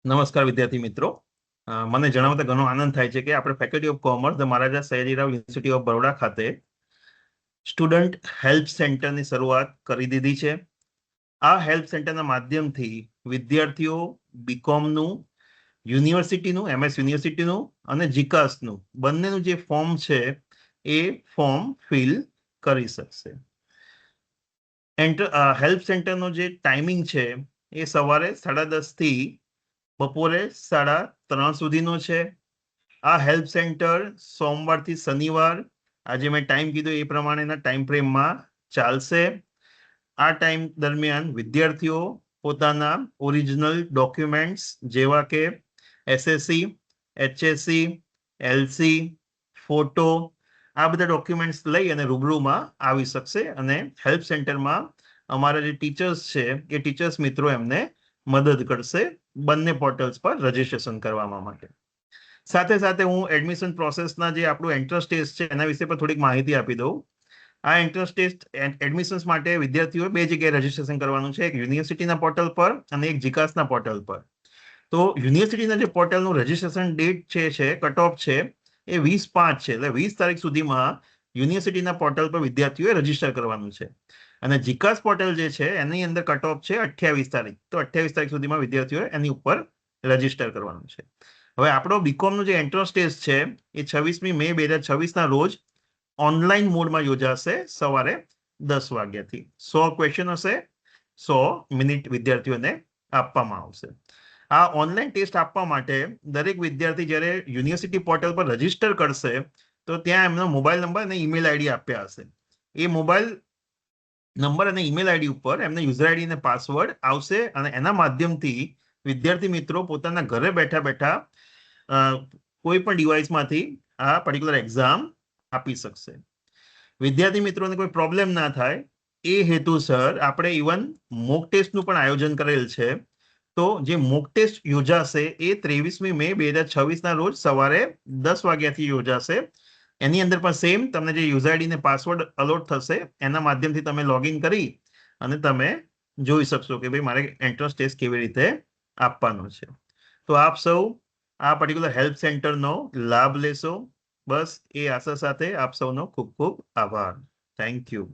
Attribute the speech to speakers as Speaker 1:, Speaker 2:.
Speaker 1: નમસ્કાર વિદ્યાર્થી મિત્રો. મને જણાવતા ઘણો આનંદ થાય છે કે આપણે faculty of commerce the Maharaja Sayajirao university of Baroda ખાતે સ્ટુડન્ટ હેલ્પ સેન્ટરની શરૂઆત કરી દીધી છે. આ હેલ્પ સેન્ટરના માધ્યમથી વિદ્યાર્થીઓ બીકોમનું, યુનિવર્સિટીનું, એમએસ યુનિવર્સિટીનું અને જીકાસનું બંનેનું જે ફોર્મ છે એ ફોર્મ ફિલ કરી શકશે. હેલ્પ સેન્ટરનો જે ટાઈમિંગ છે એ સવારે 10:30 થી બપોરે 3:30 સુધીનો છે. આ હેલ્પ સેન્ટર સોમવારથી શનિવાર, આજે મેં ટાઈમ કીધો એ પ્રમાણેના ટાઈમ ફ્રેમમાં ચાલશે. આ ટાઈમ દરમિયાન વિદ્યાર્થીઓ પોતાના ઓરિજિનલ ડોક્યુમેન્ટ્સ જેવા કે એસએસસી, એચએસસી, એલસી, ફોટો, આ બધા ડોક્યુમેન્ટ્સ લઈ અને રૂબરૂમાં આવી શકશે અને હેલ્પ સેન્ટરમાં અમારા જે ટીચર્સ છે એ ટીચર્સ મિત્રો એમને મદદ કરશે બંને પોર્ટલ્સ પર રજીસ્ટ્રેશન કરવામાં માટે. સાથે સાથે હું એડમિશન પ્રોસેસના જે આપણું એન્ટ્રન્સ ટેસ્ટ છે એના વિશે પણ થોડીક માહિતી આપી દઉં. આ એન્ટ્રન્સ ટેસ્ટ એડમિશન્સ માટે વિદ્યાર્થીઓએ બે જગ્યાએ રજીસ્ટ્રેશન કરવાનું છે, એક યુનિવર્સિટીના પોર્ટલ પર અને એક જીકાસના પોર્ટલ પર. તો યુનિવર્સિટીના જે પોર્ટલનું રજીસ્ટ્રેશન ડેટ છે કટ ઓફ છે એ 20/5 છે, એટલે 20 તારીખ સુધીમાં યુનિવર્સિટીના પોર્ટલ પર વિદ્યાર્થીઓએ રજીસ્ટર કરવાનું છે. અને જીકાસ પોર્ટલ જે છે એની અંદર કટ ઓફ છે 28 તારીખ, તો 28 તારીખ સુધીમાં વિદ્યાર્થીઓએ એની ઉપર રજીસ્ટર કરવાનું છે. હવે આપણો બીકોમનો જે એન્ટ્રન્સ ટેસ્ટ છે એ 26મી મે 2026ના રોજ ઓનલાઈન મોડમાં યોજાશે સવારે 10 વાગ્યાથી. 100 ક્વેશ્ચન હશે, 100 મિનિટ વિદ્યાર્થીઓને આપવામાં આવશે. આ ઓનલાઈન ટેસ્ટ આપવા માટે દરેક વિદ્યાર્થી જ્યારે યુનિવર્સિટી પોર્ટલ પર રજીસ્ટર કરશે તો ત્યાં એમનો મોબાઈલ નંબર અને ઈમેલ આઈડી આપ્યા હશે. એ મોબાઈલ નંબર અને ઈમેલ આઈડી ઉપર એમને યુઝર આઈડી અને પાસવર્ડ આવશે અને એના માધ્યમથી વિદ્યાર્થી મિત્રો પોતાના ઘરે બેઠા બેઠા કોઈ પણ ડિવાઇસમાંથી આ પર્ટિક્યુલર એક્ઝામ આપી શકશે. વિદ્યાર્થી મિત્રોને કોઈ પ્રોબ્લેમ ના થાય એ હેતુસર આપણે ઇવન મોક ટેસ્ટનું પણ આયોજન કરેલ છે. તો જે મોક ટેસ્ટ યોજાશે એ 23મી મે 2026ના રોજ સવારે 10 વાગ્યાથી યોજાશે. એની અંદર પણ સેમ તમને જે યુઝર આઈડી ને પાસવર્ડ અલોટ થશે એના માધ્યમથી તમે લોગિન કરી અને તમે જોઈ શકશો કે ભાઈ મારે એન્ટ્રન્સ ટેસ્ટ કેવી રીતે આપવાનો છે. તો આપ સૌ આ પર્ટિક્યુલર હેલ્પ સેન્ટરનો લાભ લેશો. બસ એ આશા સાથે આપ સૌનો ખૂબ ખૂબ આભાર. Thank you.